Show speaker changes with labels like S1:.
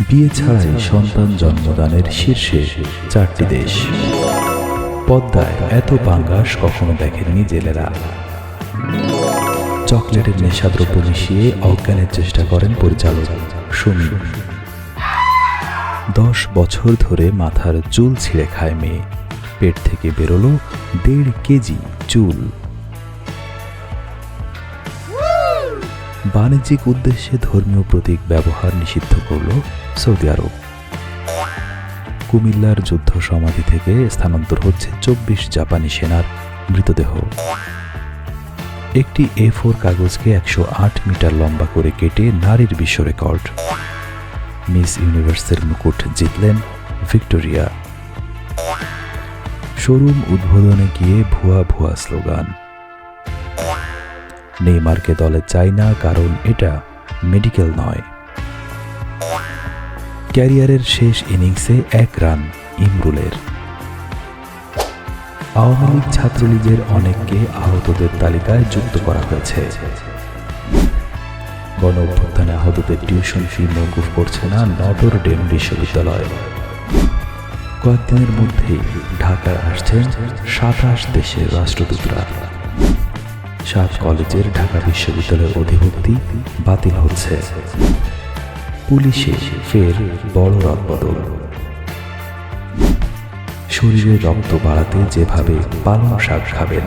S1: বিয়ে ছাড়াই সন্তান জন্মদানের শীর্ষে 4টি দেশ। পদ্মায় এত পাঙ্গাস কখনো দেখেননি জেলেরা। চকলেটের নেশাদ্রব্য মিশিয়ে অজ্ঞানের চেষ্টা করেন পরিচালক সুমি। 10 বছর ধরে মাথার চুল ছিঁড়ে খায় মেয়ে, পেট থেকে বেরোলো 1.5 কেজি চুল। বাণিজ্যিক উদ্দেশ্যে ধর্মীয় প্রতীক ব্যবহার নিষিদ্ধ করল সৌদি আরব। কুমিল্লার যুদ্ধ সমাধি থেকে স্থানান্তর হচ্ছে 24 জাপানি সেনার মৃতদেহ। একটি A4 কাগজকে 108 মিটার লম্বা করে কেটে নারীর বিশ্ব রেকর্ড। মিস ইউনিভার্সের মুকুট জিতলেন ভিক্টোরিয়া। শোরুম উদ্বোধনে গিয়ে ভুয়া স্লোগান। নেইমারকে দলে চাই না, কারণ এটা মেডিকেল নয়। ক্যারিয়ারের শেষ ইনিংসে 1 রান ইমরুলের। আওয়ামী লীগ ছাত্রলীগের অনেককে আহতদের তালিকায় যুক্ত করা হয়েছে। গণ অভ্যুত্থানে আহতদের টিউশন ফি মওকুফ করছে না নটর ডেম বিশ্ববিদ্যালয়। কয়েকদিনের মধ্যেই ঢাকায় আসছেন 27 দেশের রাষ্ট্রদূতরা। 7 কলেজের ঢাকা বিশ্ববিদ্যালয়ের অধিভুক্তি বাতিল হচ্ছে। পুলিশে ফের বড় রদবদল। শরীরে রক্ত বাড়াতে যেভাবে পালং শাক খাবেন,